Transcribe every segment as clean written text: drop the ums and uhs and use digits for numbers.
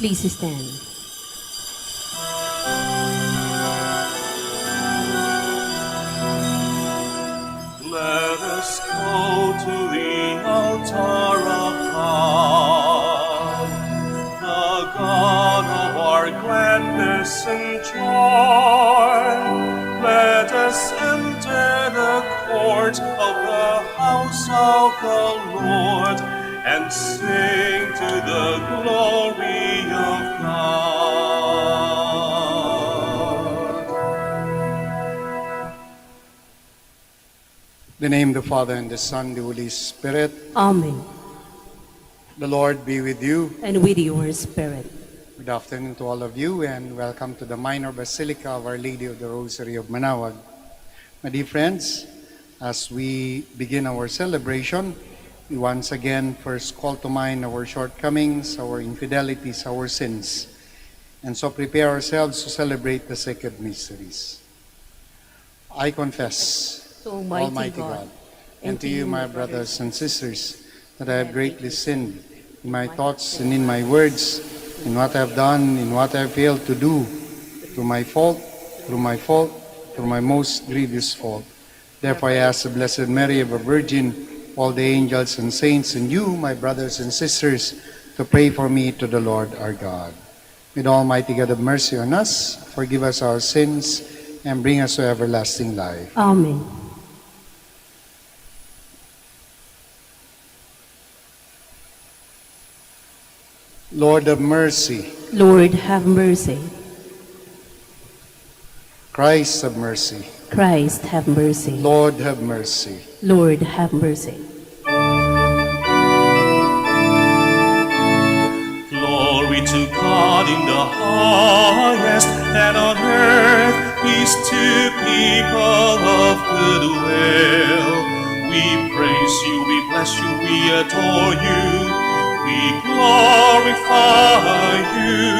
Please stand. Let us go to the altar of God, the God of our gladness and joy. Let us enter the court of the house of the Lord and sing to the glory of God. In the name of the Father, and the Son, and the Holy Spirit. Amen. The Lord be with you. And with your spirit. Good afternoon to all of you, and welcome to the Minor Basilica of Our Lady of the Rosary of Manaoag. My dear friends, as we begin our celebration, we once again first call to mind our shortcomings, our infidelities, our sins, and so prepare ourselves to celebrate the sacred mysteries. I confess To Almighty God, and to you, my brothers and sisters, that I have greatly sinned in my thoughts and in my words, in what I have done, in what I have failed to do, through my most grievous fault. Therefore I ask the Blessed Mary, ever Virgin, all the angels and saints, and you, my brothers and sisters, to pray for me to the Lord our God. May the Almighty God have mercy on us, forgive us our sins, and bring us to everlasting life. Amen. Lord have mercy. Lord, have mercy. Christ have mercy. Christ, have mercy. Lord have mercy. Lord, have mercy. Glory to God in the highest, and on earth peace to people of good will. We praise you, we bless you, we adore you, we glorify you.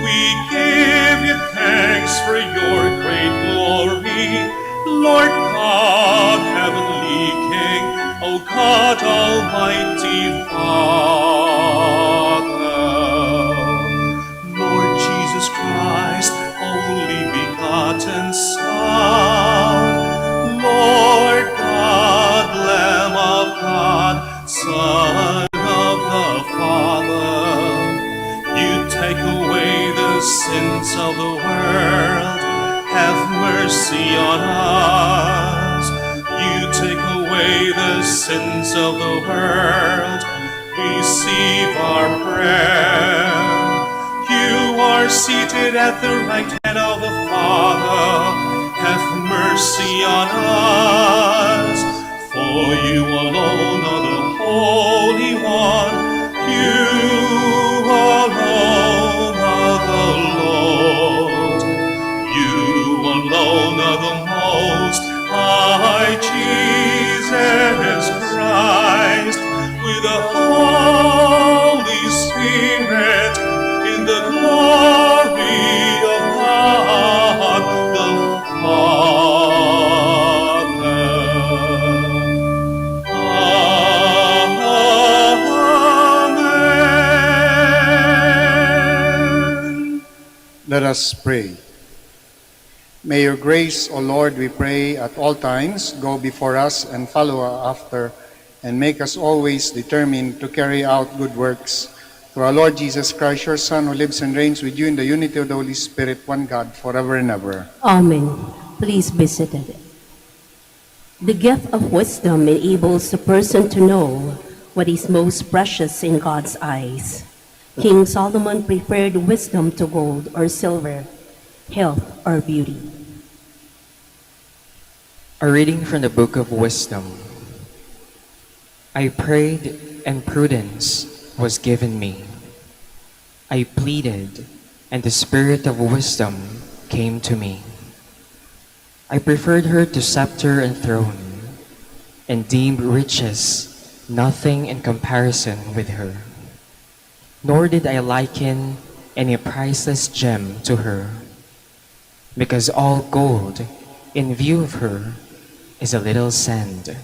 We give you thanks for your great glory, Lord God, heavenly King, O God, Almighty Father. Lord Jesus Christ, only begotten Son, Lord God, Lamb of God, Son of the Father, you take away the sins of the world, have mercy on us. You take away the sins of the world, receive our prayer. You are seated at the right hand of the Father, have mercy on us. For you alone are the Holy One, you alone are the Lord, you alone are the Most High Jesus Christ, with the Holy Spirit, in the glory of God the Father. Amen. Let us pray. May your grace, O Lord, we pray, at all times go before us and follow after, and make us always determined to carry out good works. Through our Lord Jesus Christ, your Son, who lives and reigns with you in the unity of the Holy Spirit, one God, forever and ever. Amen. Please be seated. The gift of wisdom enables a person to know what is most precious in God's eyes. King Solomon preferred wisdom to gold or silver, health or beauty. A reading from the Book of Wisdom. I prayed, and prudence was given me. I pleaded, and the spirit of wisdom came to me. I preferred her to scepter and throne, and deemed riches nothing in comparison with her. Nor did I liken any priceless gem to her, because all gold in view of her is a little sand,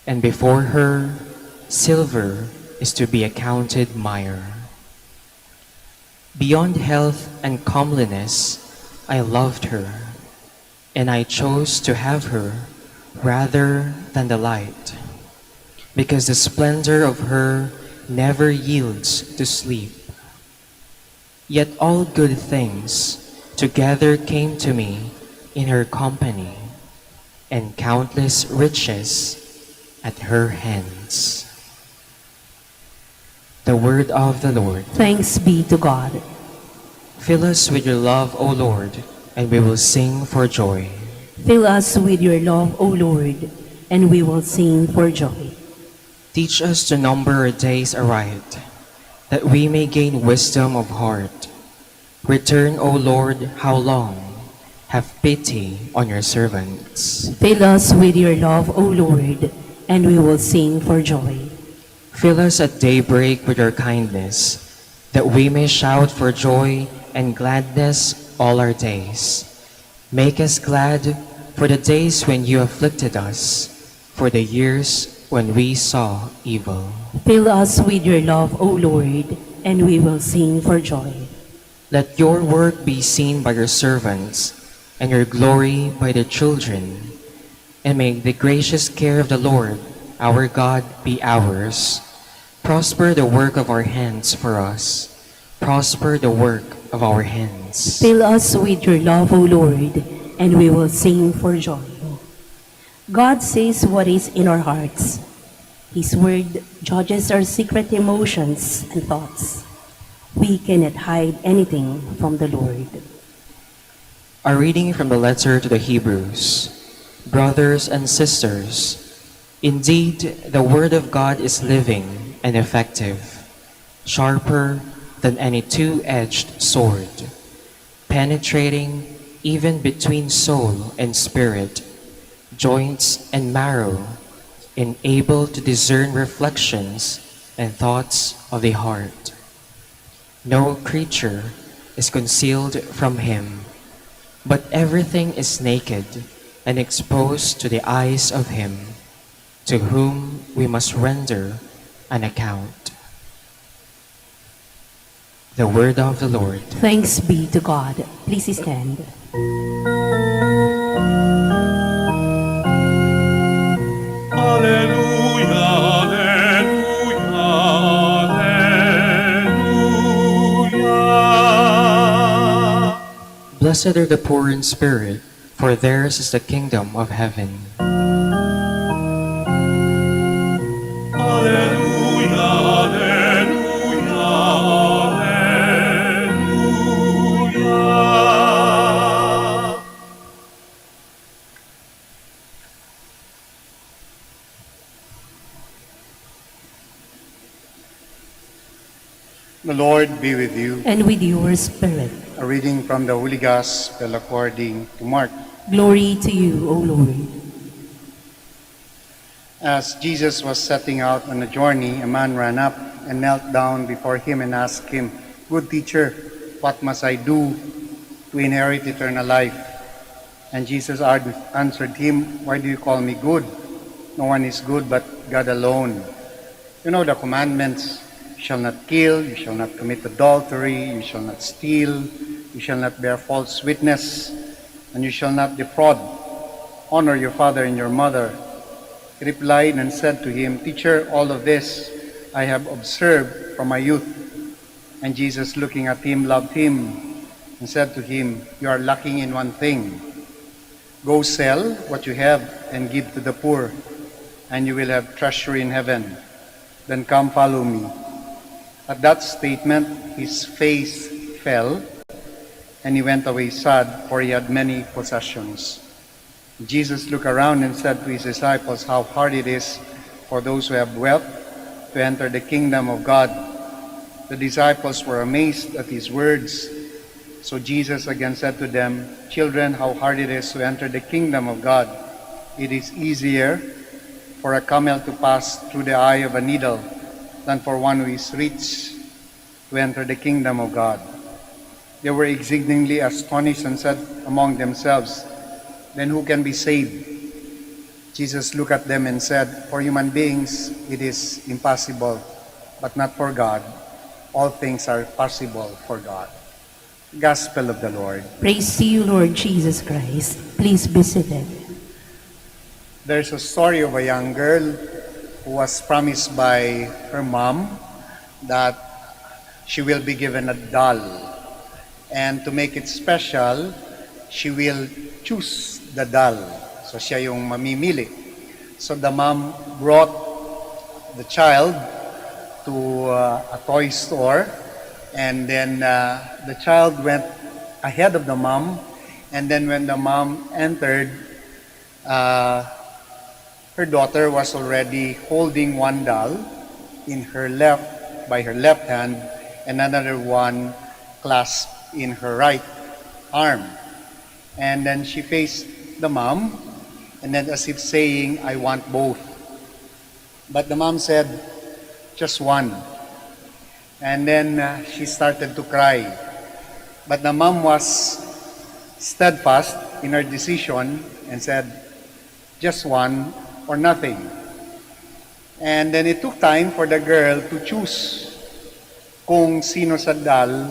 and before her silver is to be accounted mire. Beyond health and comeliness, I loved her, and I chose to have her rather than the light, because the splendor of her never yields to sleep. Yet all good things together came to me in her company, and countless riches at her hands. The word of the Lord. Thanks be to God. Fill us with your love, O Lord, and we will sing for joy. Fill us with your love, O Lord, and we will sing for joy. Teach us to number our days aright, that we may gain wisdom of heart. Return, O Lord, how long? Have pity on your servants. Fill us with your love, O Lord, and we will sing for joy. Fill us at daybreak with your kindness, that we may shout for joy and gladness all our days. Make us glad for the days when you afflicted us, for the years when we saw evil. Fill us with your love, O Lord, and we will sing for joy. Let your work be seen by your servants, and your glory by the children. And may the gracious care of the Lord, our God, be ours. Prosper the work of our hands for us. Prosper the work of our hands. Fill us with your love, O Lord, and we will sing for joy. God says what is in our hearts. His word judges our secret emotions and thoughts. We cannot hide anything from the Lord. A reading from the letter to the Hebrews. Brothers and sisters, indeed the word of God is living and effective, sharper than any two-edged sword, penetrating even between soul and spirit, joints and marrow, and able to discern reflections and thoughts of the heart. No creature is concealed from him, but everything is naked and exposed to the eyes of him, to whom we must render an account. The word of the Lord. Thanks be to God. Please stand. Alleluia, alleluia, alleluia. Blessed are the poor in spirit, for theirs is the kingdom of heaven. Alleluia, alleluia, alleluia. The Lord be with you. And with your spirit. A reading from the Holy Gospel according to Mark. Glory to you, O Lord. As Jesus was setting out on a journey, a man ran up and knelt down before him and asked him, "Good teacher, what must I do to inherit eternal life?" And Jesus answered him, "Why do you call me good? No one is good but God alone. You know the commandments. You shall not kill, you shall not commit adultery, you shall not steal, you shall not bear false witness, and you shall not defraud. Honor your father and your mother." He replied and said to him, "Teacher, all of this I have observed from my youth." And Jesus, looking at him, loved him and said to him, "You are lacking in one thing. Go sell what you have and give to the poor, and you will have treasure in heaven. Then come follow me." At that statement, his face fell, and he went away sad, for he had many possessions. Jesus looked around and said to his disciples, "How hard it is for those who have wealth to enter the kingdom of God." The disciples were amazed at his words. So Jesus again said to them, "Children, how hard it is to enter the kingdom of God. It is easier for a camel to pass through the eye of a needle than for one who is rich to enter the kingdom of God." They were exceedingly astonished and said among themselves, "Then who can be saved?" Jesus looked at them and said, "For human beings it is impossible, but not for God, all things are possible for God. Gospel of the Lord. Praise to you, Lord Jesus Christ. Please be seated. There's a story of a young girl who was promised by her mom that she will be given a doll. And to make it special, she will choose the doll. So siya yung mamimili. So the mom brought the child to a toy store, and then the child went ahead of the mom, and then when the mom entered, her daughter was already holding one doll in her left, by her left hand, and another one clasped in her right arm. And then she faced the mom, and then as if saying, I want both. But the mom said, just one. And then she started to cry. But the mom was steadfast in her decision and said, just one or nothing. And then it took time for the girl to choose kung sino sa doll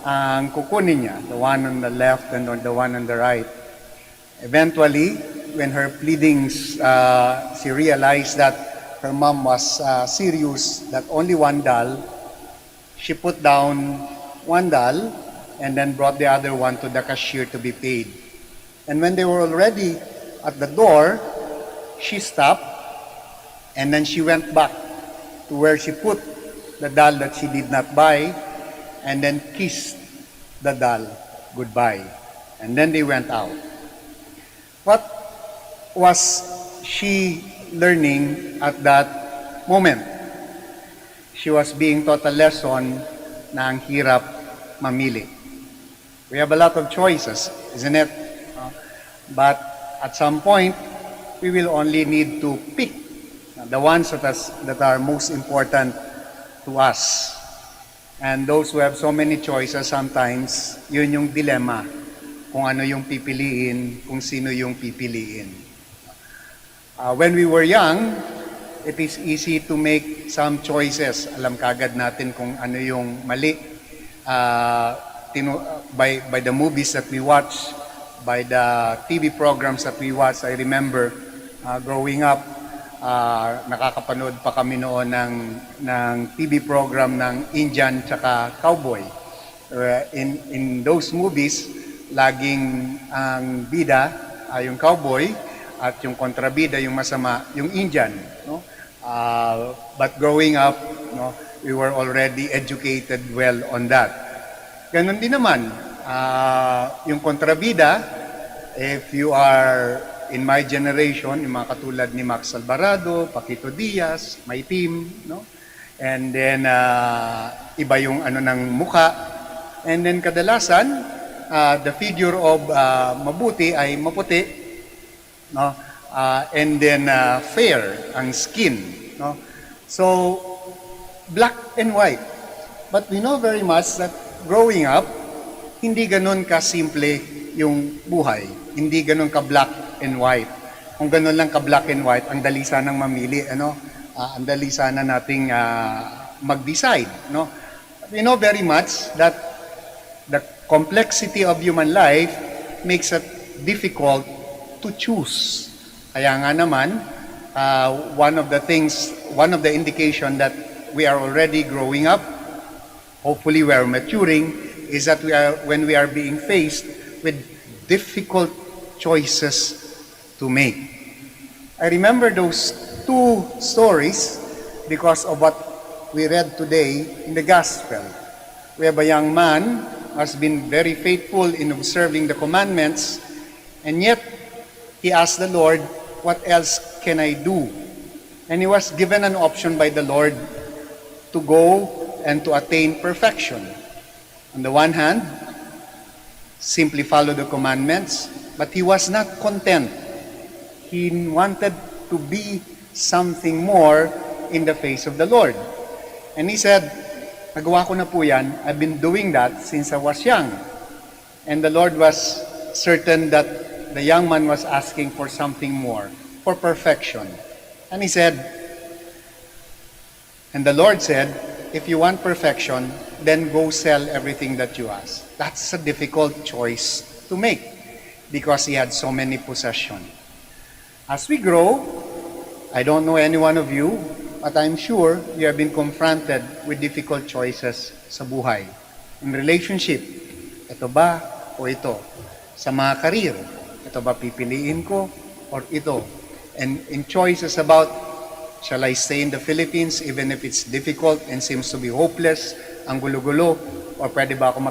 ang kukunin niya, the one on the left and the one on the right. Eventually, when her pleadings, she realized that her mom was serious, that only one doll, she put down one doll and then brought the other one to the cashier to be paid. And when they were already at the door, she stopped and then she went back to where she put the doll that she did not buy and then kissed the doll goodbye. And then they went out. What was she learning at that moment? She was being taught a lesson na ang hirap mamili. We have a lot of choices, isn't it? But at some point, we will only need to pick the ones that are most important to us. And those who have so many choices, sometimes, yun yung dilemma. Kung ano yung pipiliin, kung sino yung pipiliin. When we were young, it is easy to make some choices. Alam kagad natin kung ano yung mali. By the movies that we watch, by the TV programs that we watch, I remember growing up, nakakapanood pa kami noon ng TV program ng Indian tsaka cowboy. In those movies, laging ang bida ay yung cowboy at yung kontrabida, yung masama, yung Indian. No? But growing up, no, we were already educated well on that. Ganon din naman, yung kontrabida, if you are in my generation, yung mga katulad ni Max Alvarado, Paquito Diaz, my team, no? And then, iba yung ano ng muka. And then kadalasan, the figure of mabuti ay maputi, no? And then fair ang skin, no? So black and white. But we know very much that growing up, hindi ganun ka simple yung buhay. Hindi ganun ka black and white. Kung ganun lang ka black and white, ang dali sanang mamili, ano? Ang dali sana nating mag-decide, no? We know very much that the complexity of human life makes it difficult to choose. Kaya nga naman, one of the indication that we are already growing up, hopefully we are maturing, is that when we are being faced with difficult choices to make. I remember those two stories because of what we read today in the gospel. We have a young man who has been very faithful in observing the commandments, and yet he asked the Lord, what else can I do? And he was given an option by the Lord to go and to attain perfection. On the one hand, simply follow the commandments, but he was not content. He wanted to be something more in the face of the Lord. And he said, nagawa ko na po yan, I've been doing that since I was young. And the Lord was certain that the young man was asking for something more, for perfection. And he said, and the Lord said, if you want perfection, then go sell everything that you ask. That's a difficult choice to make because he had so many possessions. As we grow, I don't know any one of you, but I'm sure you have been confronted with difficult choices sa buhay. In relationship, ito ba o ito? Sa mga career, ito ba pipiliin ko or ito? And in choices about, shall I stay in the Philippines even if it's difficult and seems to be hopeless, ang gulo-gulo, or pwede ba ako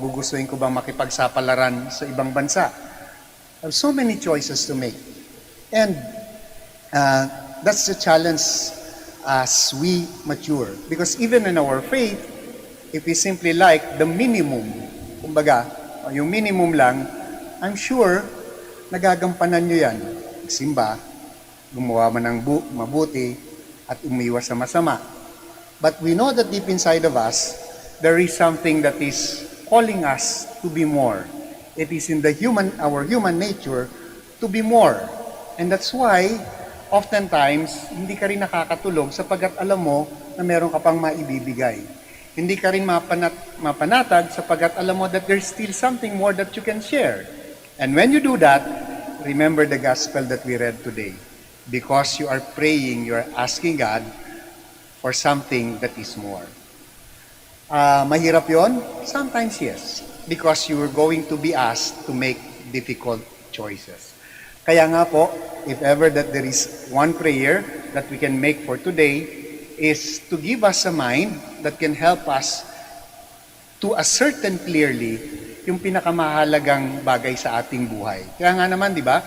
gugustuhin ko bang makipagsapalaran sa ibang bansa? I have so many choices to make. And that's the challenge as we mature. Because even in our faith, if we simply like the minimum, kumbaga, yung minimum lang, I'm sure nagagampanan nyo yan. Simba, gumawa man ng mabuti, at umiwas sa masama. But we know that deep inside of us, there is something that is calling us to be more. It is in our human nature to be more. And that's why, oftentimes, hindi ka rin nakakatulog sapagkat alam mo na meron ka pang maibibigay. Hindi ka rin mapanatag sapagkat alam mo that there's still something more that you can share. And when you do that, remember the gospel that we read today. Because you are praying, you are asking God for something that is more. Mahirap yon? Sometimes yes. Because you are going to be asked to make difficult choices. Kaya nga po, if ever that there is one prayer that we can make for today is to give us a mind that can help us to ascertain clearly yung pinakamahalagang bagay sa ating buhay. Kaya nga naman, di ba,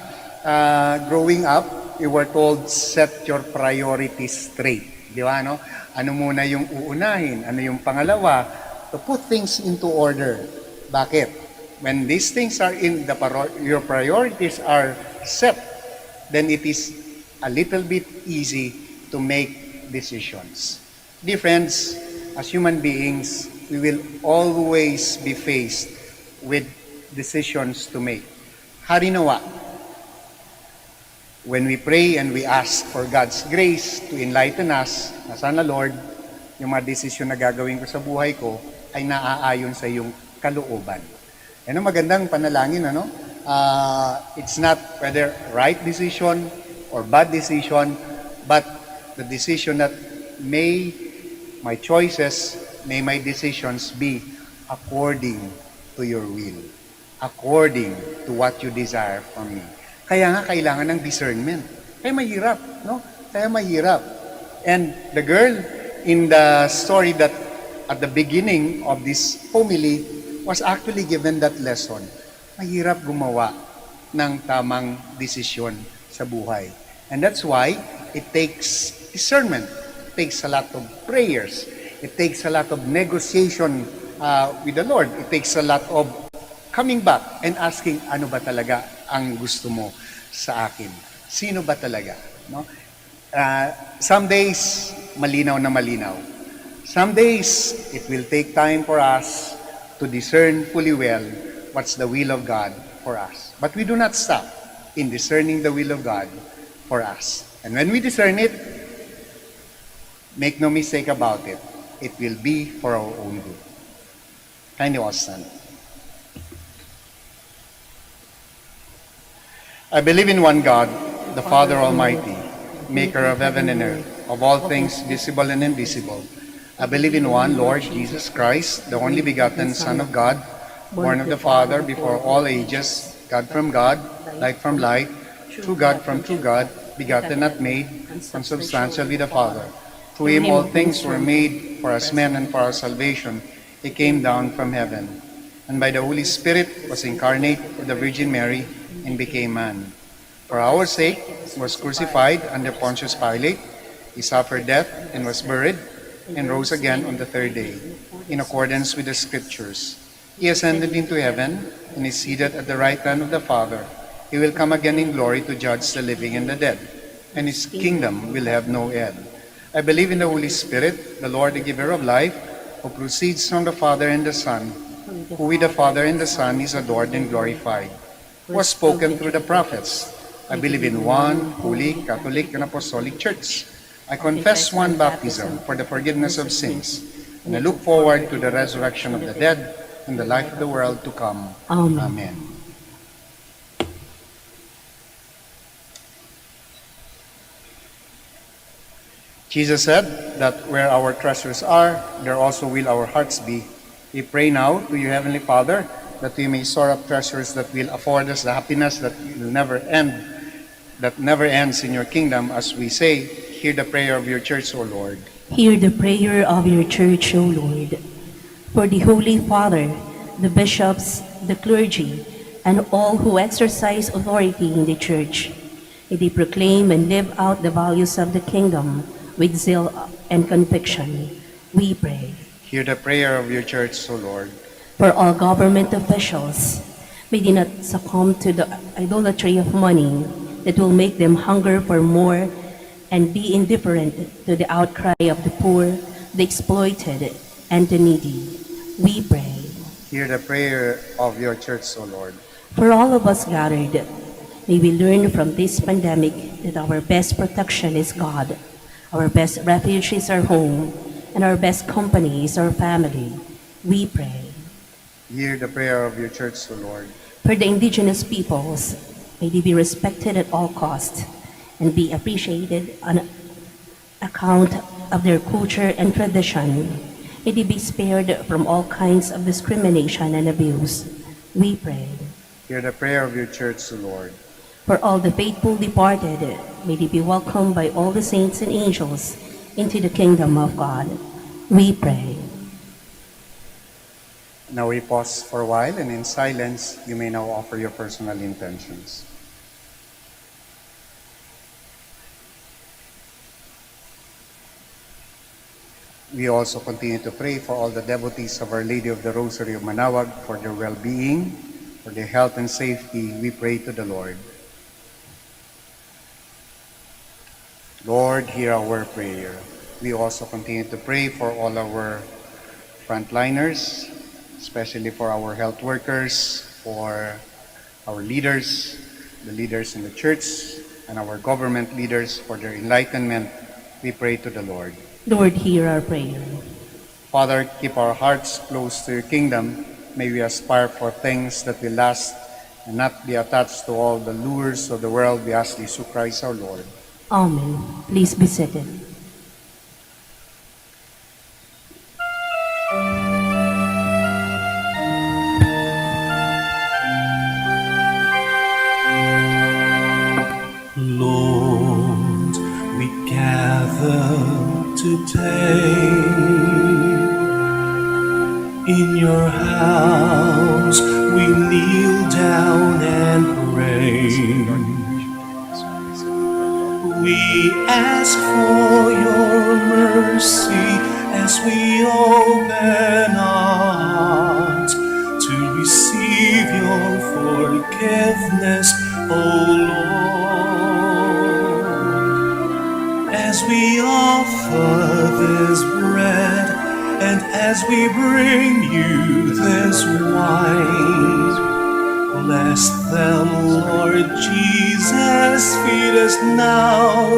growing up, we were told, set your priorities straight. Di ba, no? Ano muna yung uunahin? Ano yung pangalawa? To put things into order. Bakit? When these things are your priorities are set, then it is a little bit easy to make decisions. Dear friends, as human beings, we will always be faced with decisions to make. Harinawa, when we pray and we ask for God's grace to enlighten us, na sana Lord, yung mga desisyon na gagawin ko sa buhay ko ay naaayon sa iyong kalooban. Yan ang magandang panalangin, ano? It's not whether right decision or bad decision, but the decision that may my choices, may my decisions be according to your will, according to what you desire from me. Kaya nga kailangan ng discernment. Kaya mahirap, no? Kaya mahirap. And the girl in the story that at the beginning of this homily was actually given that lesson. Mahirap gumawa ng tamang desisyon sa buhay. And that's why it takes discernment. It takes a lot of prayers. It takes a lot of negotiation with the Lord. It takes a lot of coming back and asking, ano ba talaga ang gusto mo sa akin? Sino ba talaga? No? Some days, malinaw na malinaw. Some days, it will take time for us to discern fully well what's the will of God for us. But we do not stop in discerning the will of God for us. And when we discern it, make no mistake about it, it will be for our own good. Kindly all stand. I believe in one God, the Father Almighty, maker of heaven and earth, of all things visible and invisible. I believe in one Lord Jesus Christ, the only begotten Son of God, born of the Father before all ages, God from God, light from light, true God from true God, begotten not made, consubstantial with the Father. Through him all things were made, for us men and for our salvation. He came down from heaven, and by the Holy Spirit was incarnate with the Virgin Mary, and became man. For our sake, he was crucified under Pontius Pilate. He suffered death and was buried, and rose again on the third day, in accordance with the Scriptures. He ascended into heaven, and is seated at the right hand of the Father. He will come again in glory to judge the living and the dead, and his kingdom will have no end. I believe in the Holy Spirit, the Lord, the giver of life, who proceeds from the Father and the Son, who with the Father and the Son is adored and glorified, who was spoken through the prophets. I believe in one holy, Catholic, and Apostolic Church. I confess one baptism for the forgiveness of sins, and I look forward to the resurrection of the dead and the life of the world to come. Amen. Amen. Jesus said that where our treasures are, there also will our hearts be. We pray now to you, Heavenly Father, that we may store up treasures that will afford us the happiness that will never end, that never ends in your kingdom, as we say, hear the prayer of your church, O Lord. Hear the prayer of your church, O Lord. For the Holy Father, the bishops, the clergy, and all who exercise authority in the church, may they proclaim and live out the values of the kingdom with zeal and conviction, we pray. Hear the prayer of your church, O Lord. For all government officials, may they not succumb to the idolatry of money that will make them hunger for more and be indifferent to the outcry of the poor, the exploited, and the needy. We pray. Hear the prayer of your church, O Lord. For all of us gathered, may we learn from this pandemic that our best protection is God, our best refuge is our home, and our best company is our family. We pray. Hear the prayer of your church, O Lord. For the indigenous peoples, may they be respected at all costs and be appreciated on account of their culture and tradition. May they be spared from all kinds of discrimination and abuse. We pray. Hear the prayer of your church, O Lord. For all the faithful departed, may they be welcomed by all the saints and angels into the kingdom of God. We pray. Now we pause for a while, and in silence, you may now offer your personal intentions. We also continue to pray for all the devotees of Our Lady of the Rosary of Manaoag, for their well-being, for their health and safety. We pray to the Lord. Lord, hear our prayer. We also continue to pray for all our frontliners, especially for our health workers, for our leaders, the leaders in the church, and our government leaders for their enlightenment. We pray to the Lord. Lord, hear our prayer. Father, keep our hearts close to your kingdom. May we aspire for things that will last and not be attached to all the lures of the world. We ask this through Christ our Lord. Amen. Please be seated. Lord, we gather today in your house. We kneel down and pray. We ask for your mercy as we open our hearts to receive your forgiveness, O Lord. As we offer this bread and as we bring you this wine, bless them, Lord Jesus, feed us now,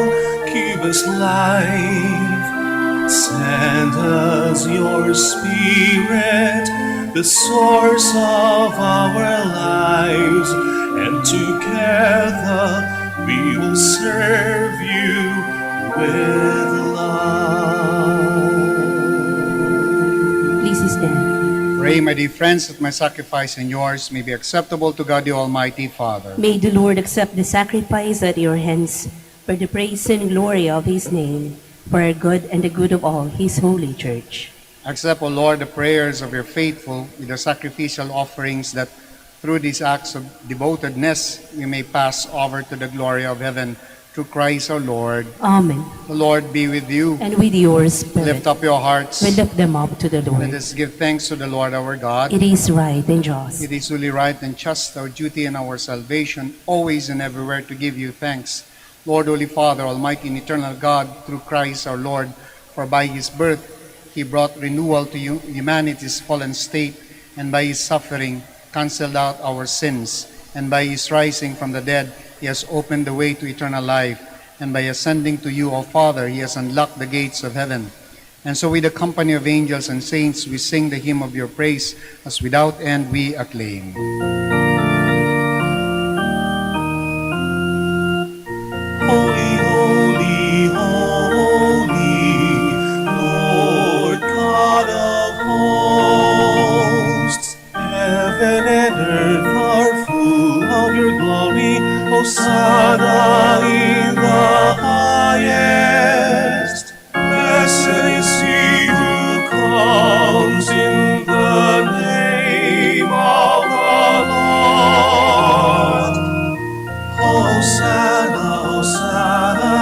give us life, send us your Spirit, the source of our lives, and together we will serve you with love. Please stand. Pray, my dear friends, that my sacrifice and yours may be acceptable to God the Almighty Father. May the Lord accept the sacrifice at your hands for the praise and glory of his name, for our good and the good of all his holy church. Accept, O Lord, the prayers of your faithful with the sacrificial offerings, that through these acts of devotedness we may pass over to the glory of heaven. Through Christ our Lord. Amen. The Lord be with you. And with your spirit, Lift up your hearts. we lift them up to the Let Lord. us give thanks to the Lord our God. It is right and just. It is truly right and just, our duty and our salvation, always and everywhere to give you thanks. Lord, Holy Father, Almighty and eternal God, through Christ our Lord, for by his birth he brought renewal to humanity's fallen state, and by his suffering canceled out our sins, and by his rising from the dead he has opened the way to eternal life. and by ascending to you, O Father, he has unlocked the gates of heaven. And so with the company of angels and saints, we sing the hymn of your praise, as without end we acclaim. Holy, holy, holy, Lord God of hosts. Heaven and earth are full of your glory. Hosanna in the highest. Blessed is he who comes in the name of the Lord. Hosanna, Hosanna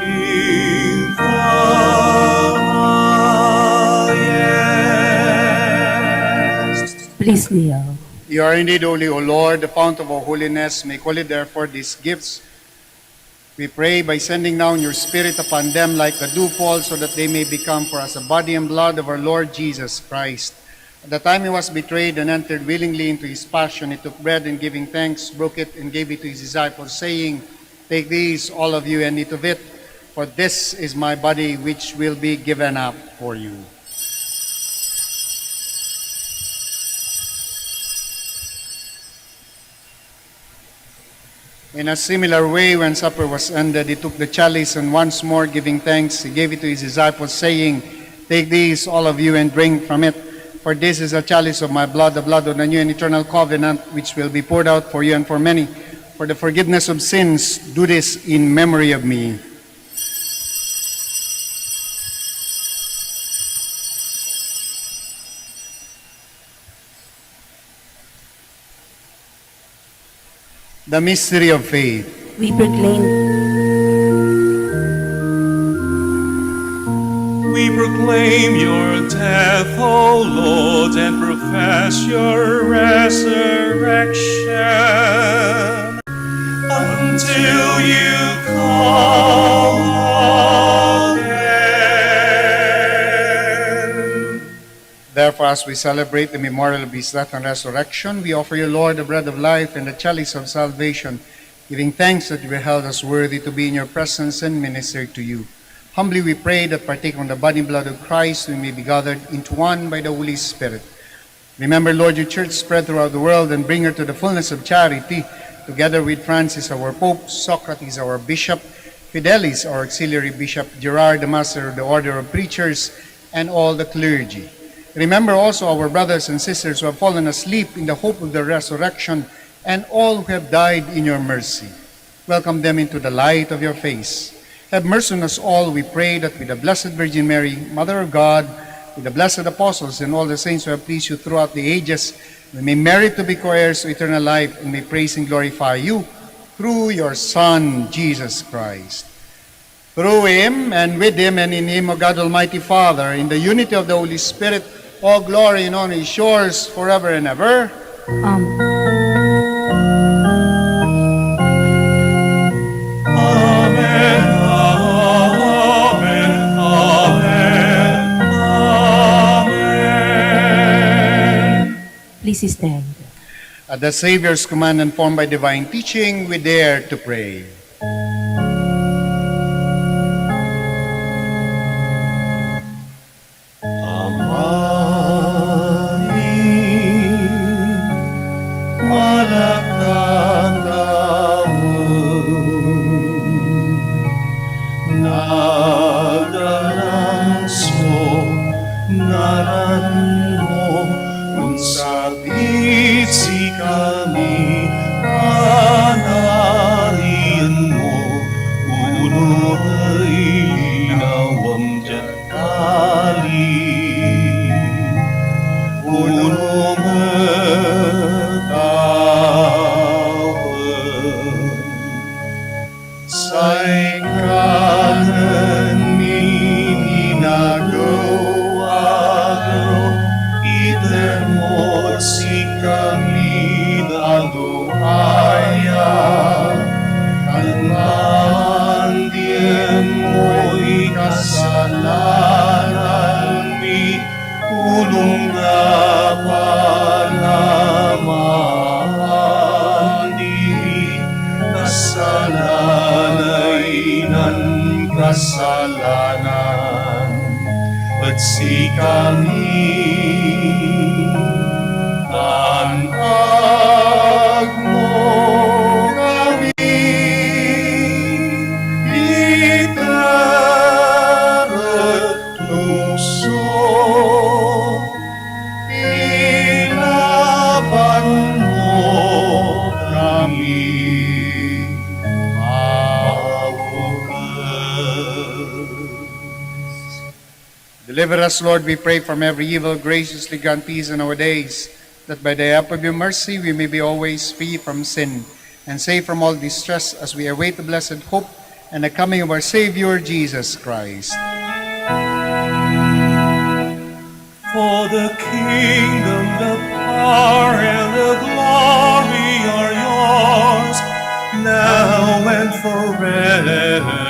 in the highest. Please kneel. You are indeed holy, O Lord, the fount of all holiness. Make holy, therefore, these gifts. We pray by sending down your Spirit upon them like the dewfall, so that they may become for us the body and blood of our Lord Jesus Christ. At the time he was betrayed and entered willingly into his passion, he took bread and giving thanks, broke it and gave it to his disciples, saying, "Take these, all of you, and eat of it, for this is my body which will be given up for you." In a similar way, when supper was ended, he took the chalice and once more giving thanks, he gave it to his disciples, saying, "Take these, all of you, and drink from it. For this is a chalice of my blood, the blood of the new and eternal covenant, which will be poured out for you and for many. For the forgiveness of sins, do this in memory of me." The mystery of faith. We proclaim We proclaim your death, O Lord, and profess your resurrection until you come again. Therefore, as we celebrate the memorial of his death and resurrection, we offer you, Lord, the bread of life and the chalice of salvation, giving thanks that you beheld us worthy to be in your presence and minister to you. Humbly we pray that, partaking of the body and blood of Christ, we may be gathered into one by the Holy Spirit. Remember, Lord, your church spread throughout the world, and bring her to the fullness of charity, together with Francis, our Pope, Socrates, our Bishop, Fidelis, our Auxiliary Bishop, Gerard, the Master of the Order of Preachers, and all the clergy. Remember also our brothers and sisters who have fallen asleep in the hope of the resurrection, and all who have died in your mercy. Welcome them into the light of your face. Have mercy on us all, we pray, that with the Blessed Virgin Mary, Mother of God, with the blessed apostles and all the saints who have pleased you throughout the ages, we may merit to be co-heirs to eternal life, and may praise and glorify you through your Son, Jesus Christ. Through him, and with him, and in him, O God Almighty Father, in the unity of the Holy Spirit, all glory and honor is yours forever and ever. Amen. Please stand. At the Savior's command and formed by divine teaching, we dare to pray. Kami, anarian si kami anag mo kami itarat luso ilaban mo kami Deliver us, Lord, we pray, from every evil. Graciously grant peace in our days, that by the help of your mercy we may be always free from sin and safe from all distress as we await the blessed hope and the coming of our Savior, Jesus Christ. For the kingdom, the power, and the glory are yours, now and forever.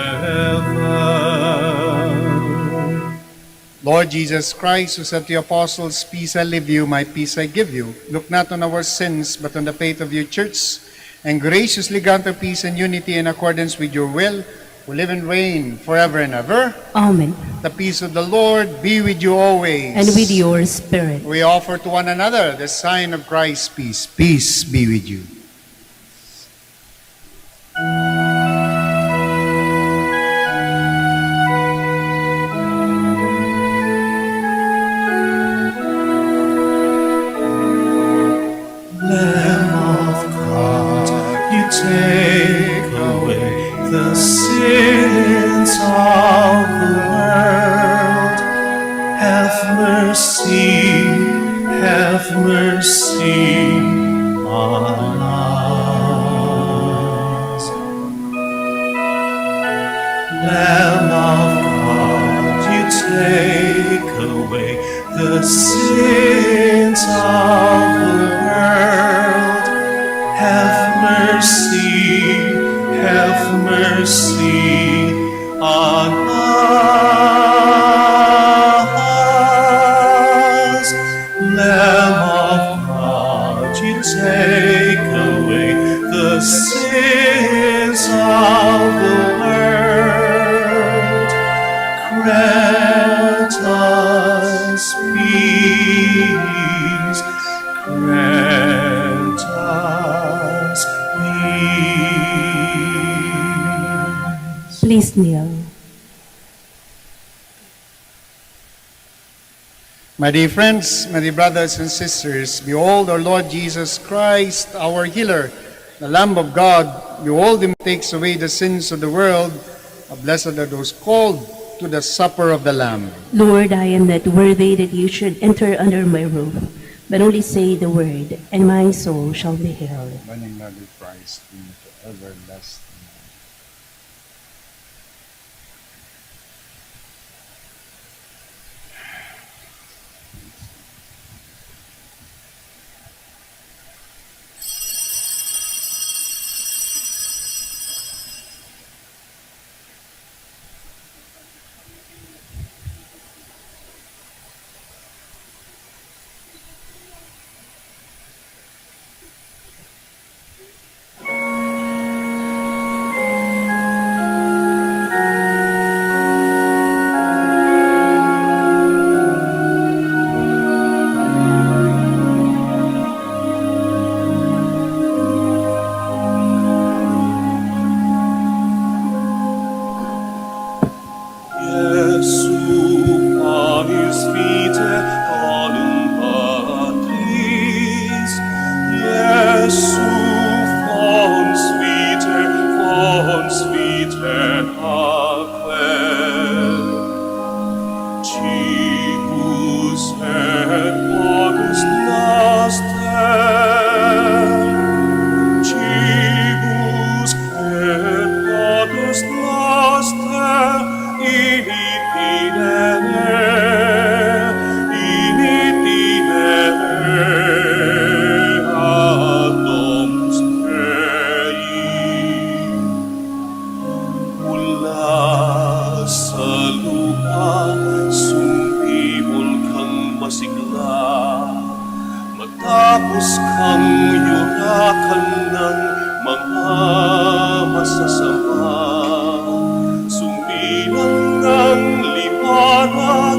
Lord Jesus Christ, who said to the apostles, "Peace I leave you, my peace I give you," look not on our sins, but on the faith of your church, and graciously grant her peace and unity in accordance with your will, who live and reign forever and ever. Amen. The peace of the Lord be with you always. And with your spirit. We offer to one another the sign of Christ's peace. Peace be with you. Lamb of God, you take away the sins of the world. Have mercy on us. Lamb of God, you take away the sins of the world. Have mercy on us. Lamb of God, you take away the sins of the world. Grant us peace. Grant us peace. Please kneel. My dear friends, my dear brothers and sisters, behold our Lord Jesus Christ, our healer, the Lamb of God. Behold him who takes away the sins of the world. Blessed are those called to the supper of the Lamb. Lord, I am not worthy that you should enter under my roof, but only say the word, and my soul shall be healed. Running blood of Christ into everlasting. Matapos kang yurakan ng mga masasama, sumilang ng liwanag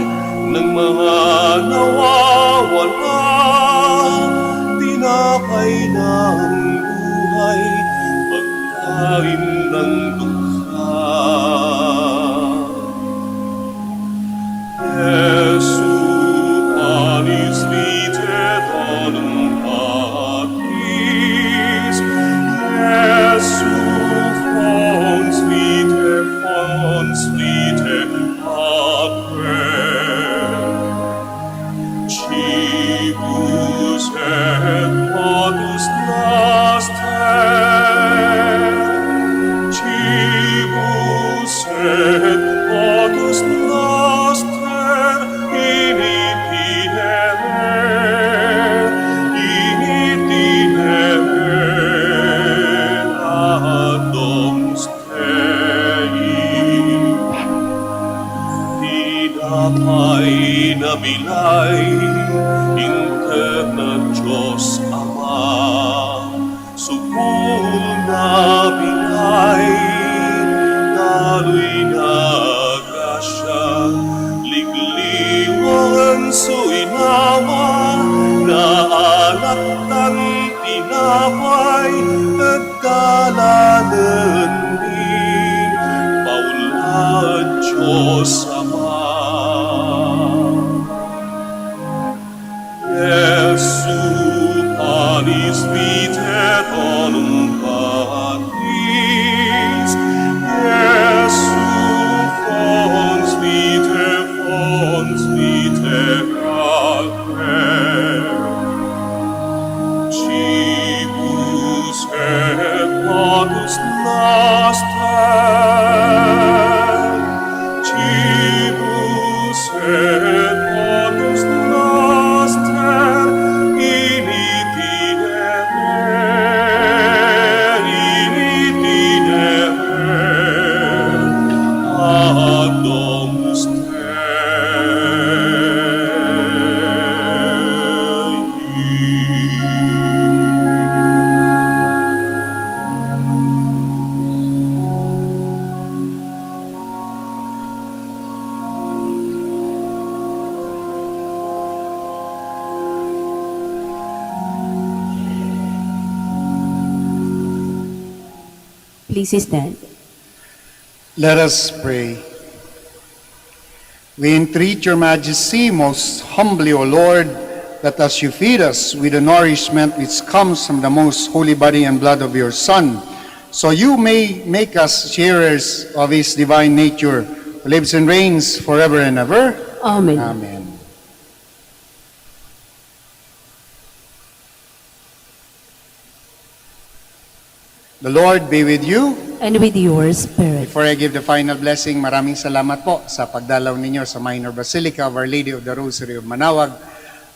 ng damdamin ng dukha. Jesu panis vite donum patris, Jesu fons vite atque. Cibus et patus naster, Cibus et patus naster, in itinere ad domus Tei. Tinapay na bilay, interna Diyos Ama, subul na bilay, daloy na grasya, ligliwangan suinawa, na anak ng tinapay, nagdalanan din, paulad Diyos Ama. Jesu panis vite donum patris, Jesu fons vite atque. Cibus et patus naster, Cibus et patus naster, in itinere ad domus Please stand. Let us pray. We entreat your majesty most humbly, O Lord, that as you feed us with the nourishment which comes from the most holy body and blood of your Son, so you may make us sharers of his divine nature, who lives and reigns forever and ever. Amen. Amen. The Lord be with you. And with your spirit. Before I give the final blessing, maraming salamat po sa pagdalaw ninyo sa Minor Basilica of Our Lady of the Rosary of Manaoag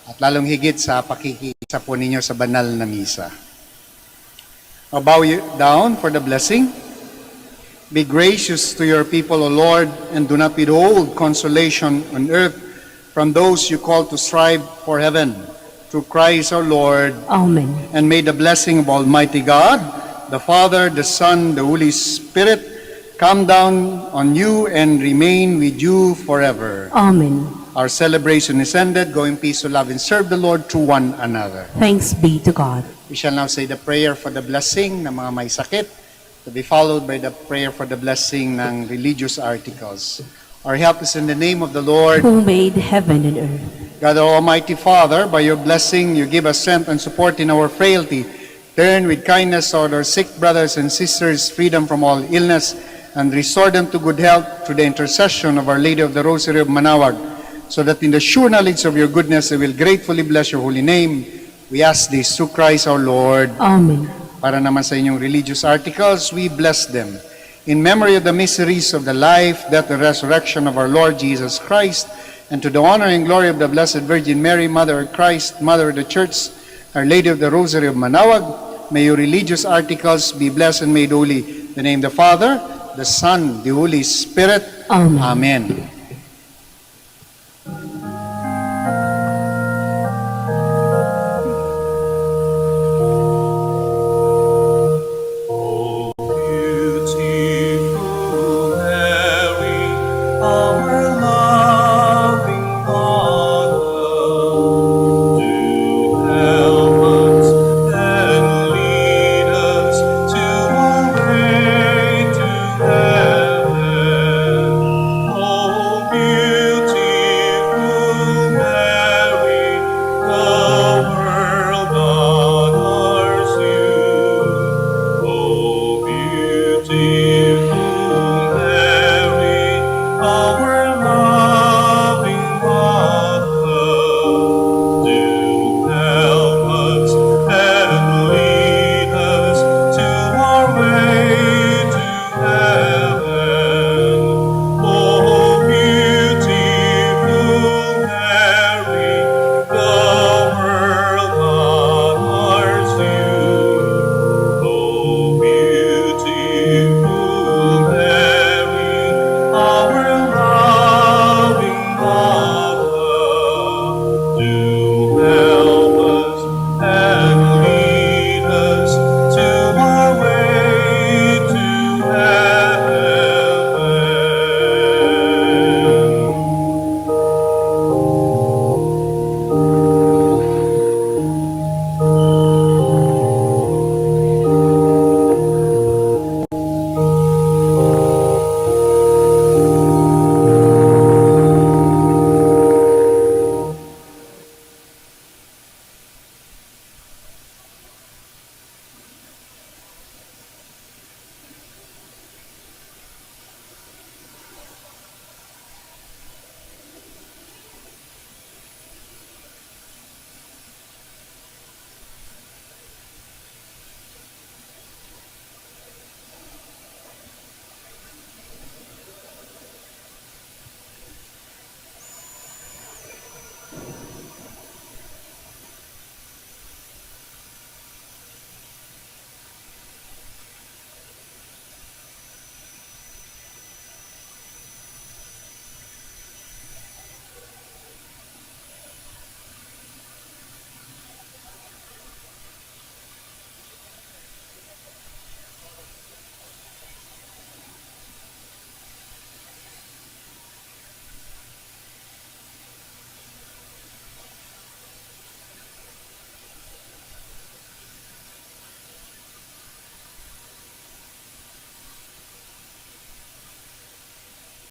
at lalong higit sa pakikiisa po ninyo sa banal na misa. I'll bow you down for the blessing. Be gracious to your people, O Lord, and do not withhold consolation on earth from those you call to strive for heaven. Through Christ our Lord. Amen. And may the blessing of Almighty God, the Father, the Son, the Holy Spirit, come down on you and remain with you forever. Amen. Our celebration is ended. Go in peace to love and serve the Lord through one another. Thanks be to God. We shall now say the prayer for the blessing ng mga may sakit, to be followed by the prayer for the blessing ng religious articles. Our help is in the name of the Lord. Who made heaven and earth. God, our Almighty Father, by your blessing, you give us strength and support in our frailty. Turn with kindness toward our sick brothers and sisters, freedom from all illness, and restore them to good health through the intercession of Our Lady of the Rosary of Manaoag, so that in the sure knowledge of your goodness, they will gratefully bless your holy name. We ask this through Christ our Lord. Amen. Para naman sa inyong religious articles, we bless them. In memory of the mysteries of the life, death, and resurrection of our Lord Jesus Christ, and to the honor and glory of the Blessed Virgin Mary, Mother of Christ, Mother of the Church, Our Lady of the Rosary of Manaoag, may your religious articles be blessed and made holy. In the name of the Father, the Son, the Holy Spirit. Amen. Amen.